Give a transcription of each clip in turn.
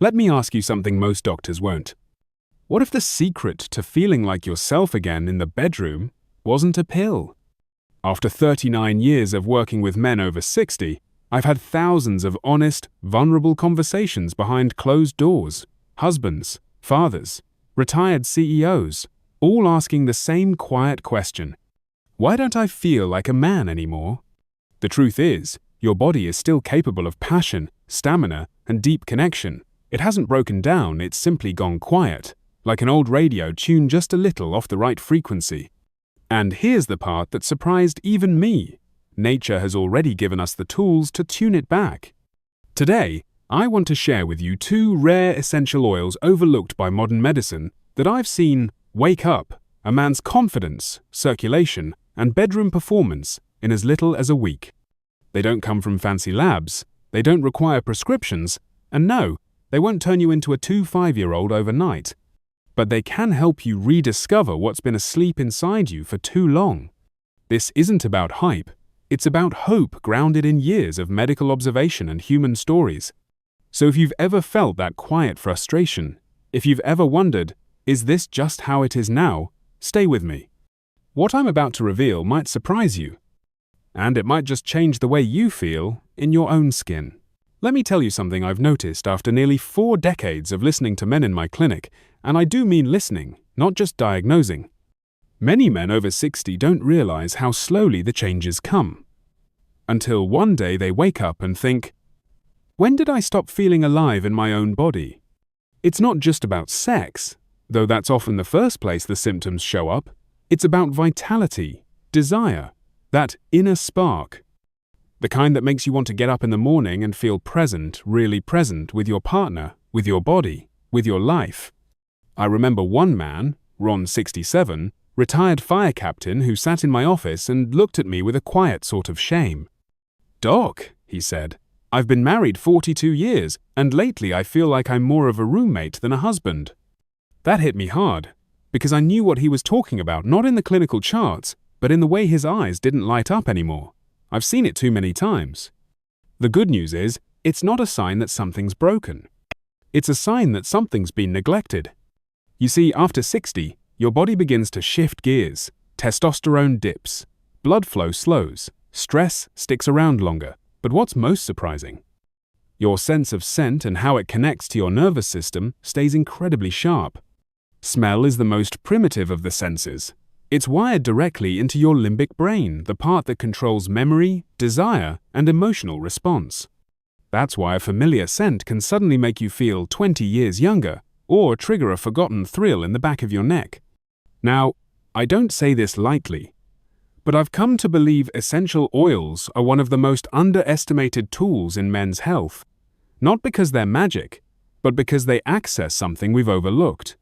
Let me ask you something most doctors won't. What if the secret to feeling like yourself again in the bedroom wasn't a pill? After 39 years of working with men over 60, I've had thousands of honest, vulnerable conversations behind closed doors. Husbands, fathers, retired CEOs, all asking the same quiet question. Why don't I feel like a man anymore? The truth is, your body is still capable of passion, stamina, and deep connection. It hasn't broken down, it's simply gone quiet, like an old radio tuned just a little off the right frequency. And here's the part that surprised even me. Nature has already given us the tools to tune it back. Today, I want to share with you 2 rare essential oils overlooked by modern medicine that I've seen wake up a man's confidence, circulation, and bedroom performance in as little as a week. They don't come from fancy labs, they don't require prescriptions, and no, they won't turn you into a 5-year-old overnight. But they can help you rediscover what's been asleep inside you for too long. This isn't about hype, it's about hope grounded in years of medical observation and human stories. So if you've ever felt that quiet frustration, if you've ever wondered, is this just how it is now, stay with me. What I'm about to reveal might surprise you, and it might just change the way you feel in your own skin. Let me tell you something I've noticed after nearly 4 decades of listening to men in my clinic, and I do mean listening, not just diagnosing. Many men over 60 don't realize how slowly the changes come. Until one day they wake up and think, when did I stop feeling alive in my own body? It's not just about sex, though that's often the first place the symptoms show up. It's about vitality, desire, that inner spark. The kind that makes you want to get up in the morning and feel present, really present with your partner, with your body, with your life. I remember one man, Ron 67, retired fire captain who sat in my office and looked at me with a quiet sort of shame. "Doc," he said, "I've been married 42 years, and lately I feel like I'm more of a roommate than a husband." That hit me hard, because I knew what he was talking about, not in the clinical charts, but in the way his eyes didn't light up anymore. I've seen it too many times. The good news is, it's not a sign that something's broken. It's a sign that something's been neglected. You see, after 60, your body begins to shift gears, testosterone dips, blood flow slows, stress sticks around longer. But what's most surprising? Your sense of scent and how it connects to your nervous system stays incredibly sharp. Smell is the most primitive of the senses. It's wired directly into your limbic brain, the part that controls memory, desire, and emotional response. That's why a familiar scent can suddenly make you feel 20 years younger, or trigger a forgotten thrill in the back of your neck. Now, I don't say this lightly, but I've come to believe essential oils are one of the most underestimated tools in men's health, not because they're magic, but because they access something we've overlooked: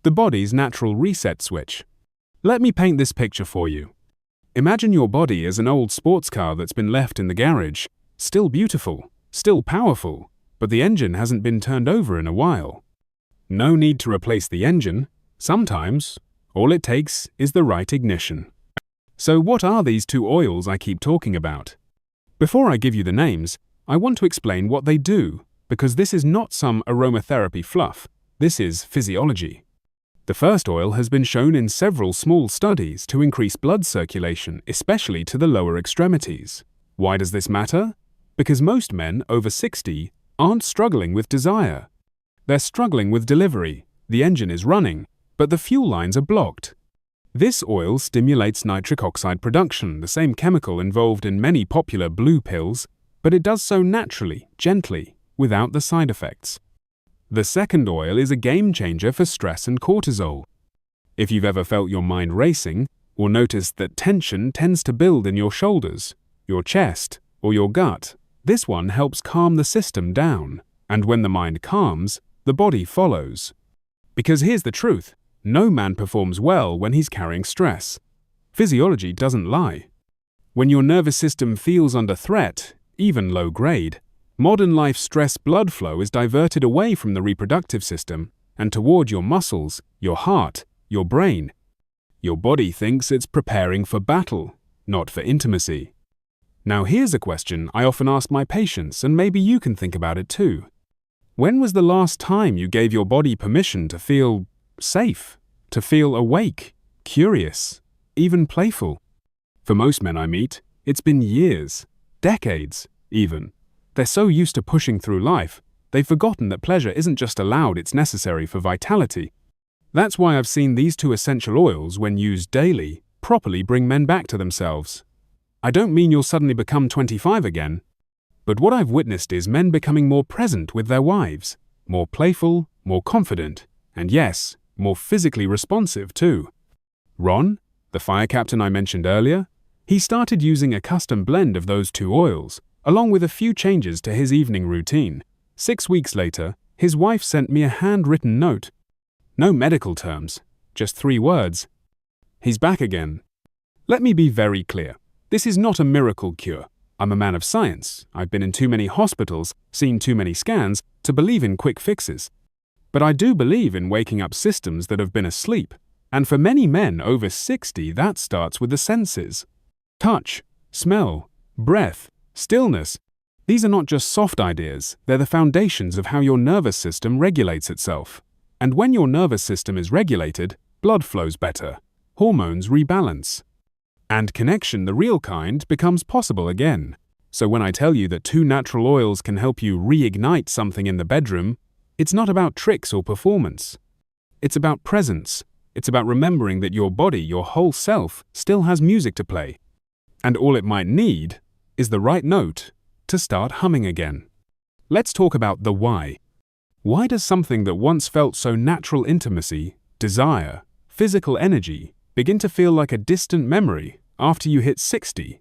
the body's natural reset switch. Let me paint this picture for you. Imagine your body as an old sports car that's been left in the garage, still beautiful, still powerful, but the engine hasn't been turned over in a while. No need to replace the engine. Sometimes, all it takes is the right ignition. So what are these 2 oils I keep talking about? Before I give you the names, I want to explain what they do, because this is not some aromatherapy fluff. This is physiology. The first oil has been shown in several small studies to increase blood circulation, especially to the lower extremities. Why does this matter? Because most men over 60 aren't struggling with desire. They're struggling with delivery. The engine is running, but the fuel lines are blocked. This oil stimulates nitric oxide production, the same chemical involved in many popular blue pills, but it does so naturally, gently, without the side effects. The second oil is a game changer for stress and cortisol. If you've ever felt your mind racing, or noticed that tension tends to build in your shoulders, your chest, or your gut, this one helps calm the system down. And when the mind calms, the body follows. Because here's the truth: no man performs well when he's carrying stress. Physiology doesn't lie. When your nervous system feels under threat, even low grade, modern life stress blood flow is diverted away from the reproductive system and toward your muscles, your heart, your brain. Your body thinks it's preparing for battle, not for intimacy. Now here's a question I often ask my patients, and maybe you can think about it too. When was the last time you gave your body permission to feel safe, to feel awake, curious, even playful? For most men I meet, it's been years, decades, even. They're so used to pushing through life, they've forgotten that pleasure isn't just allowed, it's necessary for vitality. That's why I've seen these two essential oils, when used daily, properly bring men back to themselves. I don't mean you'll suddenly become 25 again, but what I've witnessed is men becoming more present with their wives, more playful, more confident, and yes, more physically responsive too. Ron, the fire captain I mentioned earlier, he started using a custom blend of those two oils, along with a few changes to his evening routine. 6 weeks later, his wife sent me a handwritten note. No medical terms, just 3 words. He's back again. Let me be very clear. This is not a miracle cure. I'm a man of science. I've been in too many hospitals, seen too many scans, to believe in quick fixes. But I do believe in waking up systems that have been asleep. And for many men over 60, that starts with the senses. Touch, smell, breath, stillness. These are not just soft ideas, they're the foundations of how your nervous system regulates itself. And when your nervous system is regulated, blood flows better, hormones rebalance. And connection, the real kind, becomes possible again. So when I tell you that 2 natural oils can help you reignite something in the bedroom, it's not about tricks or performance. It's about presence. It's about remembering that your body, your whole self, still has music to play. And all it might need is the right note to start humming again. Let's talk about the why. Why does something that once felt so natural, intimacy, desire, physical energy, begin to feel like a distant memory after you hit 60?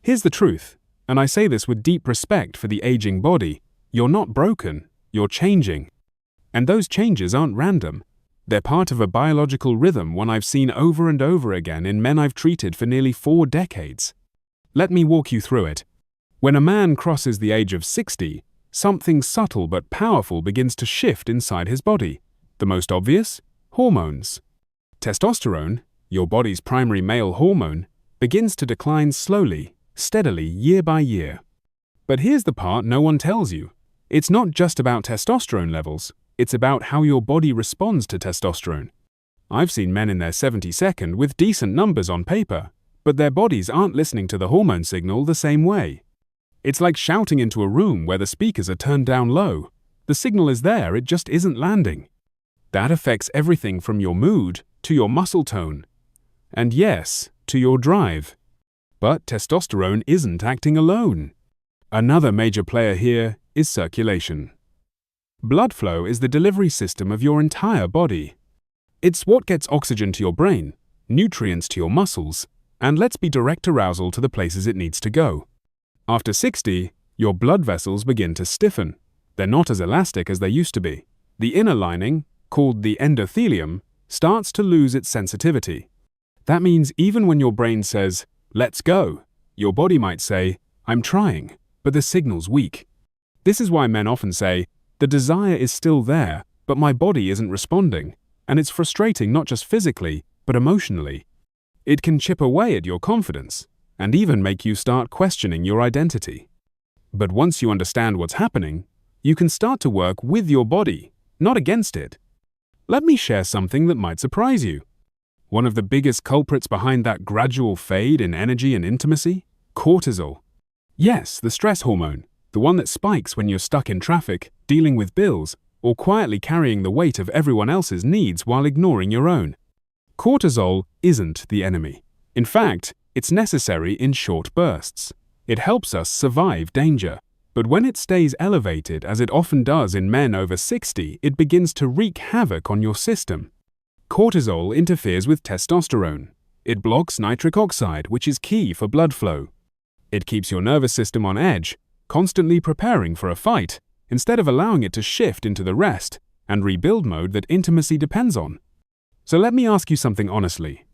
Here's the truth, and I say this with deep respect for the aging body. You're not broken, you're changing. And those changes aren't random. They're part of a biological rhythm, one I've seen over and over again in men I've treated for nearly 4 decades. Let me walk you through it. When a man crosses the age of 60, something subtle but powerful begins to shift inside his body. The most obvious? Hormones. Testosterone, your body's primary male hormone, begins to decline slowly, steadily, year by year. But here's the part no one tells you. It's not just about testosterone levels, it's about how your body responds to testosterone. I've seen men in their 72nd with decent numbers on paper, but their bodies aren't listening to the hormone signal the same way. It's like shouting into a room where the speakers are turned down low. The signal is there, it just isn't landing. That affects everything from your mood to your muscle tone. And yes, to your drive. But testosterone isn't acting alone. Another major player here is circulation. Blood flow is the delivery system of your entire body. It's what gets oxygen to your brain, nutrients to your muscles, and lets be direct arousal to the places it needs to go. After 60, your blood vessels begin to stiffen. They're not as elastic as they used to be. The inner lining, called the endothelium, starts to lose its sensitivity. That means even when your brain says, "Let's go," your body might say, "I'm trying," but the signal's weak. This is why men often say, "The desire is still there, but my body isn't responding," and it's frustrating not just physically, but emotionally. It can chip away at your confidence, and even make you start questioning your identity. But once you understand what's happening, you can start to work with your body, not against it. Let me share something that might surprise you. One of the biggest culprits behind that gradual fade in energy and intimacy? Cortisol. Yes, the stress hormone, the one that spikes when you're stuck in traffic, dealing with bills, or quietly carrying the weight of everyone else's needs while ignoring your own. Cortisol isn't the enemy. In fact, it's necessary in short bursts. It helps us survive danger. But when it stays elevated, as it often does in men over 60, it begins to wreak havoc on your system. Cortisol interferes with testosterone. It blocks nitric oxide, which is key for blood flow. It keeps your nervous system on edge, constantly preparing for a fight, instead of allowing it to shift into the rest and rebuild mode that intimacy depends on. So let me ask you something honestly.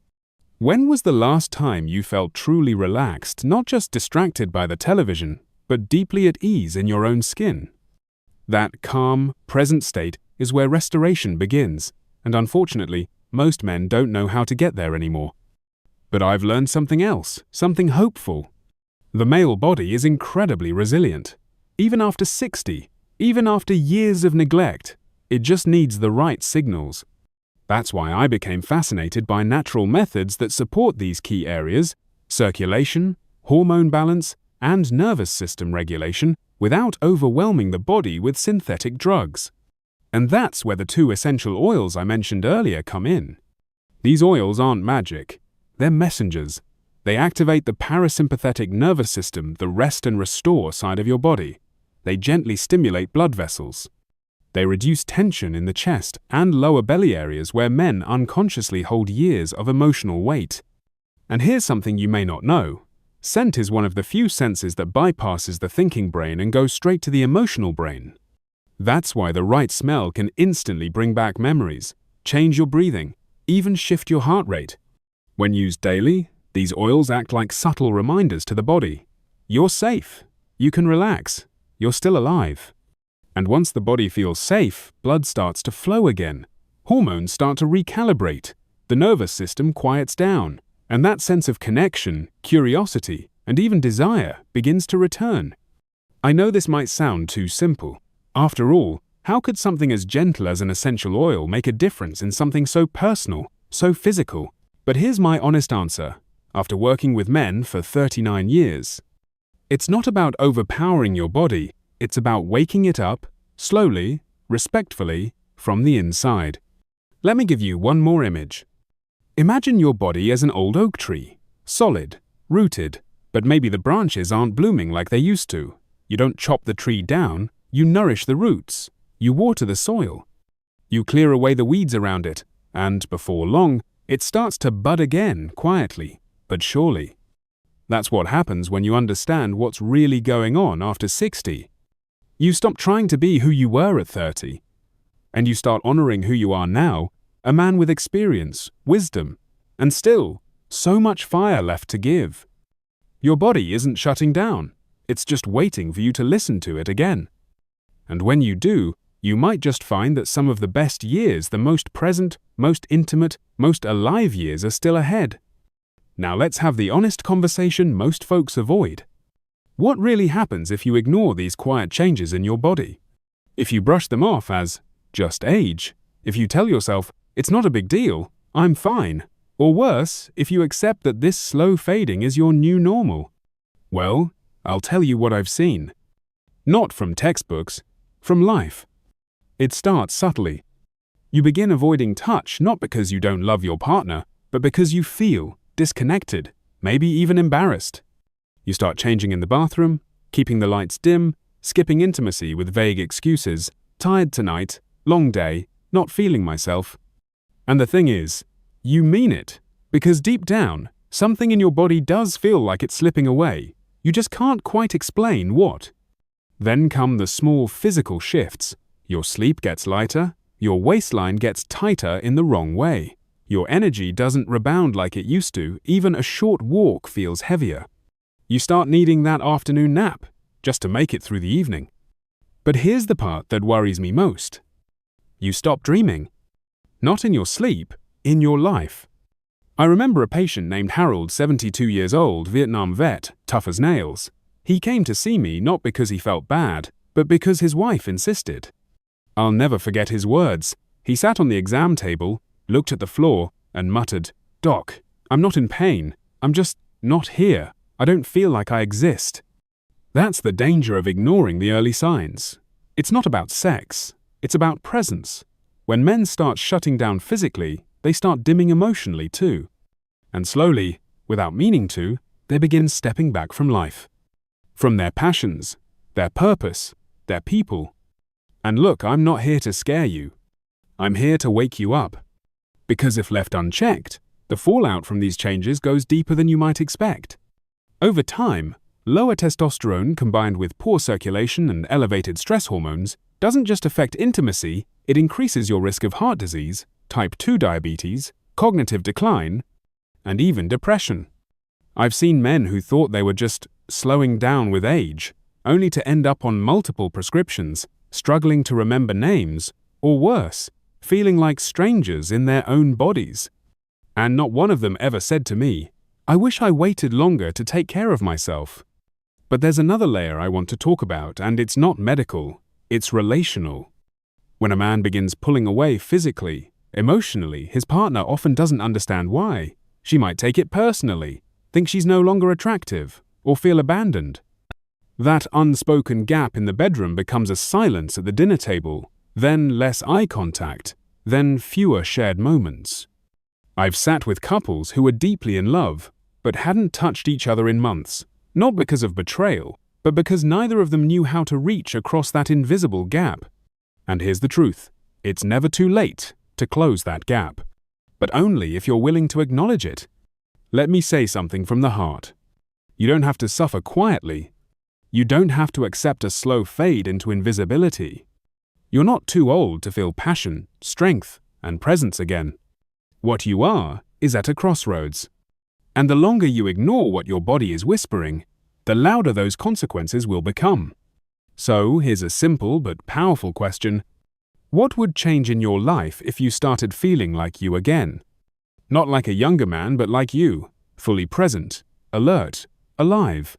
When was the last time you felt truly relaxed, not just distracted by the television, but deeply at ease in your own skin? That calm, present state is where restoration begins, and unfortunately, most men don't know how to get there anymore. But I've learned something else, something hopeful. The male body is incredibly resilient. Even after 60, Even after years of neglect, it just needs the right signals. That's why I became fascinated by natural methods that support these key areas: circulation, hormone balance, and nervous system regulation, without overwhelming the body with synthetic drugs. And that's where the 2 essential oils I mentioned earlier come in. These oils aren't magic. They're messengers. They activate the parasympathetic nervous system, the rest and restore side of your body. They gently stimulate blood vessels. They reduce tension in the chest and lower belly areas where men unconsciously hold years of emotional weight. And here's something you may not know. Scent is one of the few senses that bypasses the thinking brain and goes straight to the emotional brain. That's why the right smell can instantly bring back memories, change your breathing, even shift your heart rate. When used daily, these oils act like subtle reminders to the body. You're safe. You can relax. You're still alive. And once the body feels safe, blood starts to flow again. Hormones start to recalibrate. The nervous system quiets down. And that sense of connection, curiosity, and even desire begins to return. I know this might sound too simple. After all, how could something as gentle as an essential oil make a difference in something so personal, so physical? But here's my honest answer, after working with men for 39 years. It's not about overpowering your body, it's about waking it up, slowly, respectfully, from the inside. Let me give you one more image. Imagine your body as an old oak tree, solid, rooted, but maybe the branches aren't blooming like they used to. You don't chop the tree down, you nourish the roots, you water the soil, you clear away the weeds around it, and before long, it starts to bud again, quietly, but surely. That's what happens when you understand what's really going on after 60. You stop trying to be who you were at 30, and you start honoring who you are now, a man with experience, wisdom, and still, so much fire left to give. Your body isn't shutting down, it's just waiting for you to listen to it again. And when you do, you might just find that some of the best years, the most present, most intimate, most alive years are still ahead. Now let's have the honest conversation most folks avoid. What really happens if you ignore these quiet changes in your body? If you brush them off as just age, if you tell yourself, it's not a big deal, I'm fine, or worse, if you accept that this slow fading is your new normal? Well, I'll tell you what I've seen. Not from textbooks, from life. It starts subtly. You begin avoiding touch not because you don't love your partner, but because you feel disconnected, maybe even embarrassed. You start changing in the bathroom, keeping the lights dim, skipping intimacy with vague excuses, tired tonight, long day, not feeling myself. And the thing is, you mean it, because deep down, something in your body does feel like it's slipping away. You just can't quite explain what. Then come the small physical shifts. Your sleep gets lighter, your waistline gets tighter in the wrong way. Your energy doesn't rebound like it used to, even a short walk feels heavier. You start needing that afternoon nap, just to make it through the evening. But here's the part that worries me most. You stop dreaming. Not in your sleep, in your life. I remember a patient named Harold, 72 years old, Vietnam vet, tough as nails. He came to see me not because he felt bad, but because his wife insisted. I'll never forget his words. He sat on the exam table, looked at the floor, and muttered, "Doc, I'm not in pain. I'm just not here. I don't feel like I exist." That's the danger of ignoring the early signs. It's not about sex. It's about presence. When men start shutting down physically, they start dimming emotionally too. And slowly, without meaning to, they begin stepping back from life. From their passions, their purpose, their people. And look, I'm not here to scare you. I'm here to wake you up. Because if left unchecked, the fallout from these changes goes deeper than you might expect. Over time, lower testosterone combined with poor circulation and elevated stress hormones doesn't just affect intimacy, it increases your risk of heart disease, type 2 diabetes, cognitive decline, and even depression. I've seen men who thought they were just slowing down with age, only to end up on multiple prescriptions, struggling to remember names, or worse, feeling like strangers in their own bodies. And not one of them ever said to me, "I wish I waited longer to take care of myself." But there's another layer I want to talk about, and it's not medical, It's relational. When a man begins pulling away physically, emotionally, his partner often doesn't understand why. She might take it personally, think she's no longer attractive, or feel abandoned. That unspoken gap in the bedroom becomes a silence at the dinner table, then less eye contact, then fewer shared moments. I've sat with couples who were deeply in love, but hadn't touched each other in months, not because of betrayal, but because neither of them knew how to reach across that invisible gap. And here's the truth: it's never too late to close that gap, but only if you're willing to acknowledge it. Let me say something from the heart. You don't have to suffer quietly. You don't have to accept a slow fade into invisibility. You're not too old to feel passion, strength, and presence again. What you are is at a crossroads. And the longer you ignore what your body is whispering, the louder those consequences will become. So here's a simple but powerful question. What would change in your life if you started feeling like you again? Not like a younger man, but like you, fully present, alert, alive.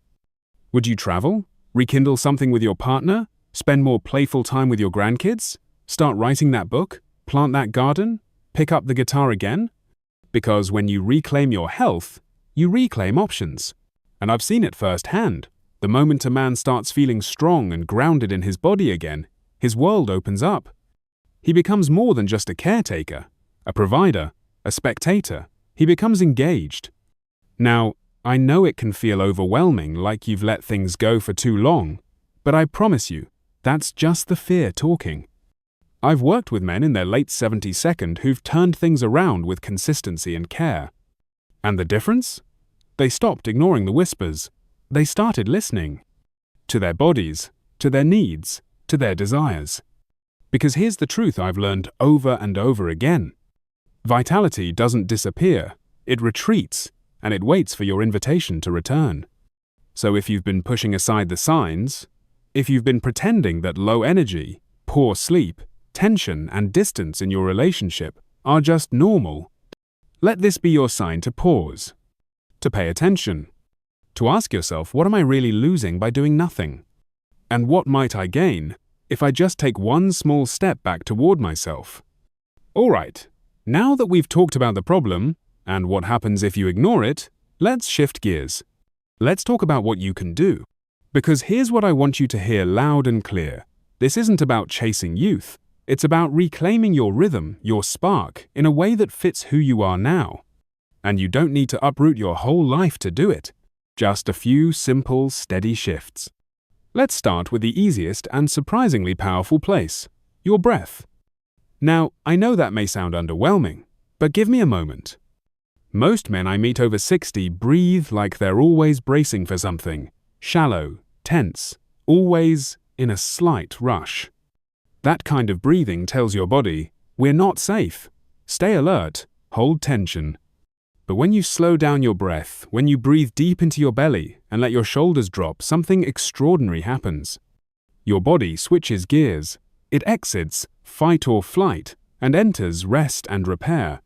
Would you travel? Rekindle something with your partner? Spend more playful time with your grandkids? Start writing that book? Plant that garden? Pick up the guitar again? Because when you reclaim your health, you reclaim options. And I've seen it firsthand. The moment a man starts feeling strong and grounded in his body again, his world opens up. He becomes more than just a caretaker, a provider, a spectator. He becomes engaged. Now, I know it can feel overwhelming, like you've let things go for too long, but I promise you, that's just the fear talking. I've worked with men in their late 70s who've turned things around with consistency and care. And the difference? They stopped ignoring the whispers. They started listening. To their bodies, to their needs, to their desires. Because here's the truth I've learned over and over again. Vitality doesn't disappear, it retreats, and it waits for your invitation to return. So if you've been pushing aside the signs, if you've been pretending that low energy, poor sleep, tension, and distance in your relationship are just normal, let this be your sign to pause, to pay attention, to ask yourself, what am I really losing by doing nothing? And what might I gain if I just take one small step back toward myself? All right, now that we've talked about the problem and what happens if you ignore it, let's shift gears. Let's talk about what you can do. Because here's what I want you to hear loud and clear. This isn't about chasing youth. It's about reclaiming your rhythm, your spark, in a way that fits who you are now. And you don't need to uproot your whole life to do it. Just a few simple, steady shifts. Let's start with the easiest and surprisingly powerful place, your breath. Now, I know that may sound underwhelming, but give me a moment. Most men I meet over 60 breathe like they're always bracing for something, shallow, tense, always in a slight rush. That kind of breathing tells your body, we're not safe. Stay alert, hold tension. But when you slow down your breath, when you breathe deep into your belly and let your shoulders drop, something extraordinary happens. Your body switches gears. It exits fight or flight and enters rest and repair.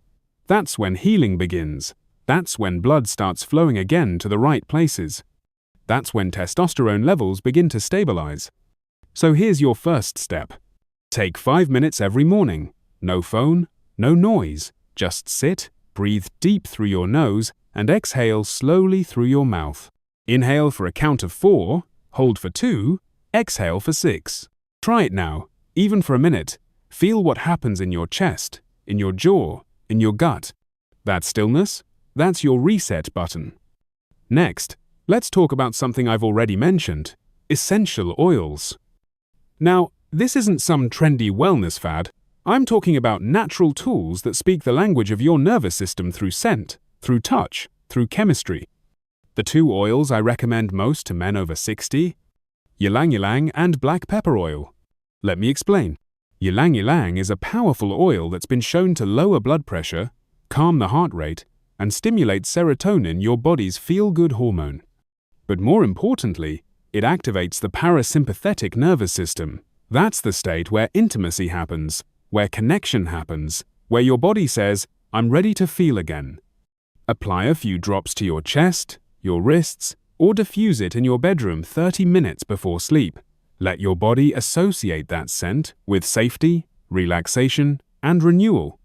That's when healing begins. That's when blood starts flowing again to the right places. That's when testosterone levels begin to stabilize. So here's your first step. Take 5 minutes every morning. No phone, no noise. Just sit, breathe deep through your nose, and exhale slowly through your mouth. Inhale for a count of 4, hold for 2, exhale for 6. Try it now, even for a minute. Feel what happens in your chest, in your jaw, in your gut. That stillness, that's your reset button. Next, let's talk about something I've already mentioned, essential oils. Now, this isn't some trendy wellness fad. I'm talking about natural tools that speak the language of your nervous system through scent, through touch, through chemistry. The 2 oils I recommend most to men over 60, ylang ylang and black pepper oil. Let me explain. Ylang ylang is a powerful oil that's been shown to lower blood pressure, calm the heart rate, and stimulate serotonin, your body's feel-good hormone. But more importantly, it activates the parasympathetic nervous system. That's the state where intimacy happens, where connection happens, where your body says, I'm ready to feel again. Apply a few drops to your chest, your wrists, or diffuse it in your bedroom 30 minutes before sleep. Let your body associate that scent with safety, relaxation, and renewal.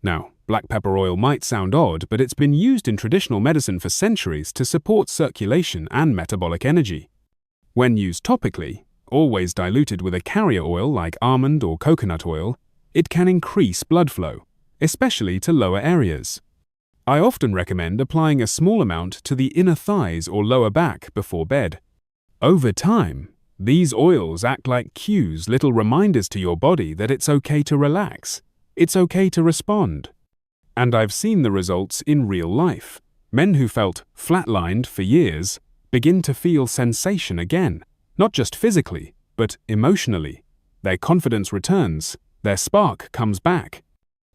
Now, black pepper oil might sound odd, but it's been used in traditional medicine for centuries to support circulation and metabolic energy. When used topically, always diluted with a carrier oil like almond or coconut oil, it can increase blood flow, especially to lower areas. I often recommend applying a small amount to the inner thighs or lower back before bed. Over time, these oils act like cues, little reminders to your body that it's okay to relax, it's okay to respond. And I've seen the results in real life. Men who felt flatlined for years begin to feel sensation again, not just physically, but emotionally. Their confidence returns, their spark comes back.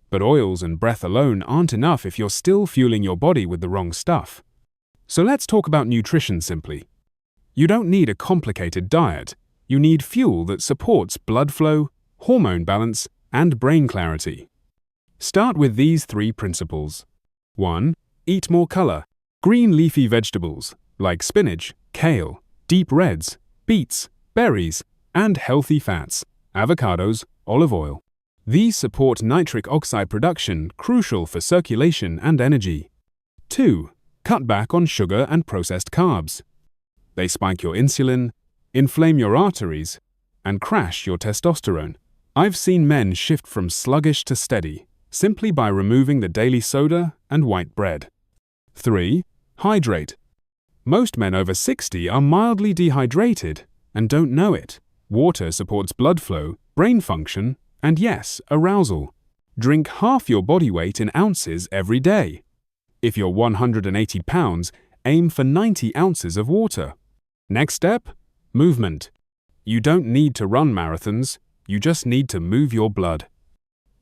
But oils and breath alone aren't enough if you're still fueling your body with the wrong stuff. So let's talk about nutrition simply. You don't need a complicated diet. You need fuel that supports blood flow, hormone balance, and brain clarity. Start with these 3 principles. 1. Eat more color. Green leafy vegetables, like spinach, kale, deep reds, beets, berries, and healthy fats, avocados, olive oil. These support nitric oxide production, crucial for circulation and energy. 2. Cut back on sugar and processed carbs. They spike your insulin, inflame your arteries, and crash your testosterone. I've seen men shift from sluggish to steady, simply by removing the daily soda and white bread. 3. Hydrate. Most men over 60 are mildly dehydrated and don't know it. Water supports blood flow, brain function, and yes, arousal. Drink half your body weight in ounces every day. If you're 180 pounds, aim for 90 ounces of water. Next step, movement. You don't need to run marathons, you just need to move your blood.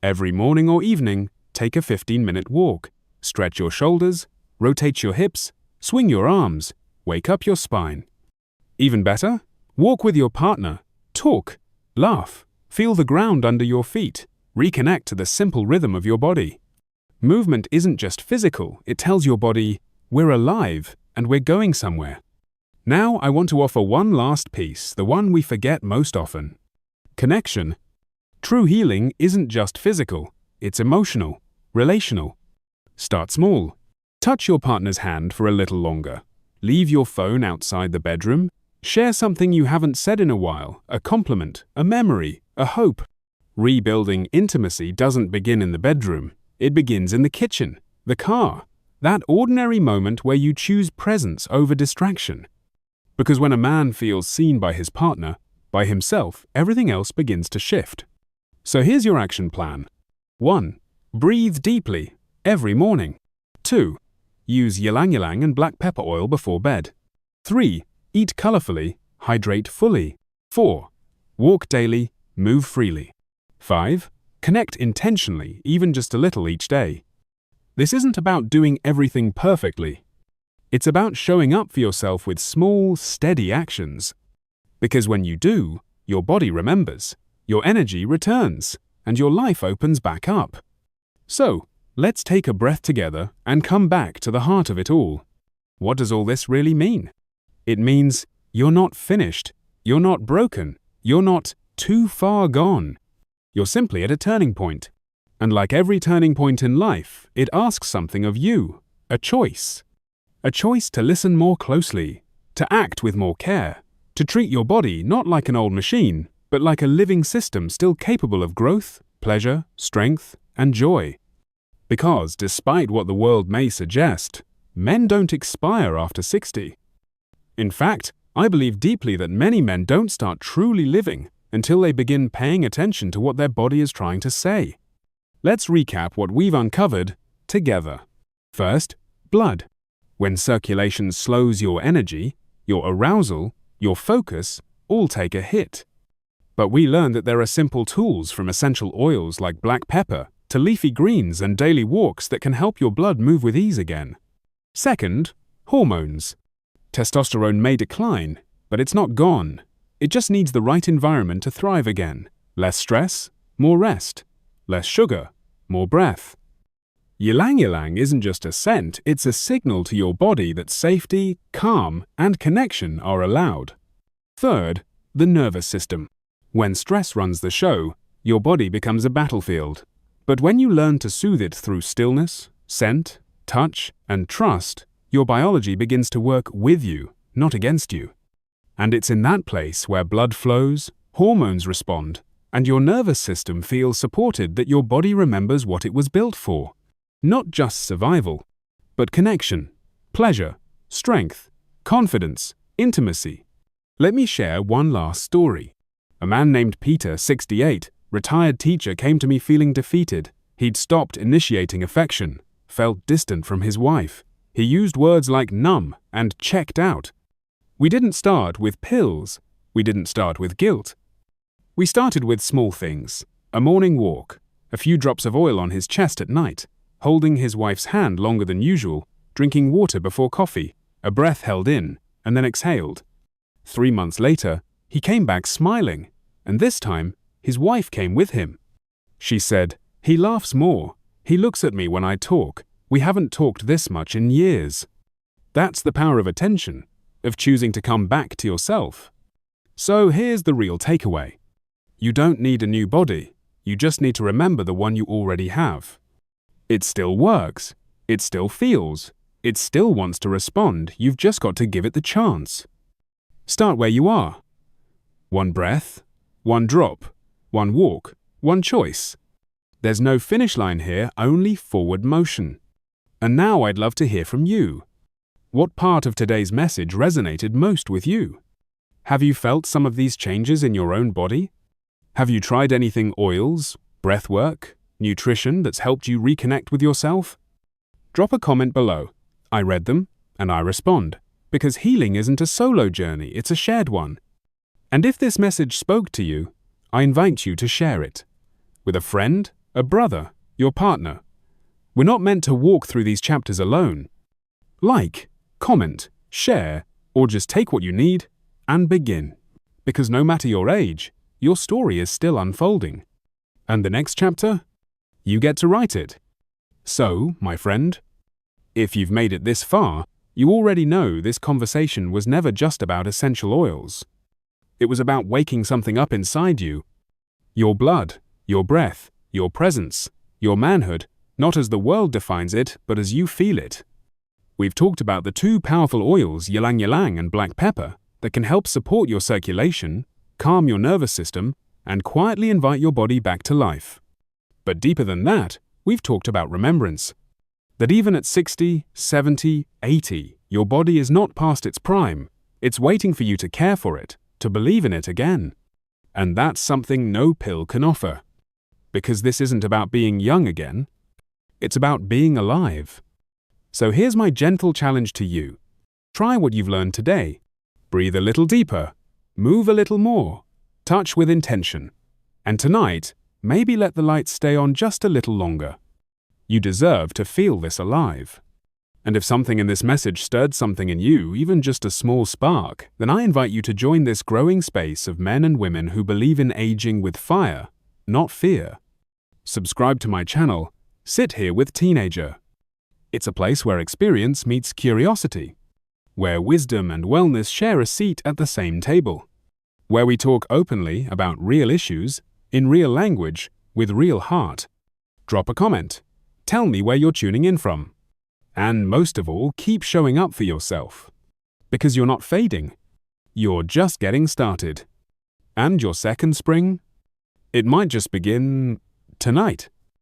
Every morning or evening, take a 15-minute walk. Stretch your shoulders, rotate your hips, swing your arms, wake up your spine. Even better, walk with your partner, talk, laugh, feel the ground under your feet, reconnect to the simple rhythm of your body. Movement isn't just physical, it tells your body, we're alive and we're going somewhere. Now I want to offer one last piece, the one we forget most often. Connection. True healing isn't just physical, it's emotional, relational. Start small. Touch your partner's hand for a little longer. Leave your phone outside the bedroom. Share something you haven't said in a while, a compliment, a memory, a hope. Rebuilding intimacy doesn't begin in the bedroom. It begins in the kitchen, the car, that ordinary moment where you choose presence over distraction. Because when a man feels seen by his partner, by himself, everything else begins to shift. So here's your action plan. 1. Breathe deeply, every morning. 2. Use ylang-ylang and black pepper oil before bed. 3. Eat colorfully, hydrate fully. 4. Walk daily, move freely. 5. Connect intentionally, even just a little each day. This isn't about doing everything perfectly. It's about showing up for yourself with small, steady actions. Because when you do, your body remembers, your energy returns, and your life opens back up. So, let's take a breath together and come back to the heart of it all. What does all this really mean? It means you're not finished, you're not broken, you're not too far gone. You're simply at a turning point. And like every turning point in life, it asks something of you, a choice. A choice to listen more closely, to act with more care, to treat your body not like an old machine, but like a living system still capable of growth, pleasure, strength, and joy. Because, despite what the world may suggest, men don't expire after 60. In fact, I believe deeply that many men don't start truly living until they begin paying attention to what their body is trying to say. Let's recap what we've uncovered together. First, blood. When circulation slows, your energy, your arousal, your focus all take a hit. But we learned that there are simple tools, from essential oils like black pepper to leafy greens and daily walks, that can help your blood move with ease again. Second, hormones. Testosterone may decline, but it's not gone. It just needs the right environment to thrive again. Less stress, more rest. Less sugar, more breath. Ylang-ylang isn't just a scent, it's a signal to your body that safety, calm, and connection are allowed. Third, the nervous system. When stress runs the show, your body becomes a battlefield. But when you learn to soothe it through stillness, scent, touch, and trust, your biology begins to work with you, not against you. And it's in that place where blood flows, hormones respond, and your nervous system feels supported that your body remembers what it was built for. Not just survival, but connection, pleasure, strength, confidence, intimacy. Let me share one last story. A man named Peter, 68, retired teacher, came to me feeling defeated. He'd stopped initiating affection, felt distant from his wife. He used words like numb and checked out. We didn't start with pills. We didn't start with guilt. We started with small things: a morning walk, a few drops of oil on his chest at night, holding his wife's hand longer than usual, drinking water before coffee, a breath held in and then exhaled. 3 months later, he came back smiling, and this time, his wife came with him. She said, "He laughs more. He looks at me when I talk. We haven't talked this much in years." That's the power of attention, of choosing to come back to yourself. So here's the real takeaway. You don't need a new body. You just need to remember the one you already have. It still works. It still feels. It still wants to respond. You've just got to give it the chance. Start where you are. One breath, one drop, one walk, one choice. There's no finish line here, only forward motion. And now I'd love to hear from you. What part of today's message resonated most with you? Have you felt some of these changes in your own body? Have you tried anything, oils, breathwork, nutrition that's helped you reconnect with yourself? Drop a comment below. I read them, and I respond, because healing isn't a solo journey, it's a shared one. And if this message spoke to you, I invite you to share it with a friend, a brother, your partner. We're not meant to walk through these chapters alone. Like, comment, share, or just take what you need and begin. Because no matter your age, your story is still unfolding. And the next chapter? You get to write it. So, my friend, if you've made it this far, you already know this conversation was never just about essential oils. It was about waking something up inside you. Your blood, your breath, your presence, your manhood, not as the world defines it, but as you feel it. We've talked about the two powerful oils, ylang ylang and black pepper, that can help support your circulation, calm your nervous system, and quietly invite your body back to life. But deeper than that, we've talked about remembrance. That even at 60, 70, 80, your body is not past its prime. It's waiting for you to care for it, to believe in it again. And that's something no pill can offer. Because this isn't about being young again. It's about being alive. So here's my gentle challenge to you. Try what you've learned today. Breathe a little deeper. Move a little more. Touch with intention. And tonight, maybe let the lights stay on just a little longer. You deserve to feel this alive. And if something in this message stirred something in you, even just a small spark, then I invite you to join this growing space of men and women who believe in aging with fire, not fear. Subscribe to my channel, Sit Here with Teenager. It's a place where experience meets curiosity, where wisdom and wellness share a seat at the same table, where we talk openly about real issues, in real language, with real heart. Drop a comment. Tell me where you're tuning in from. And most of all, keep showing up for yourself. Because you're not fading. You're just getting started. And your second spring? It might just begin tonight.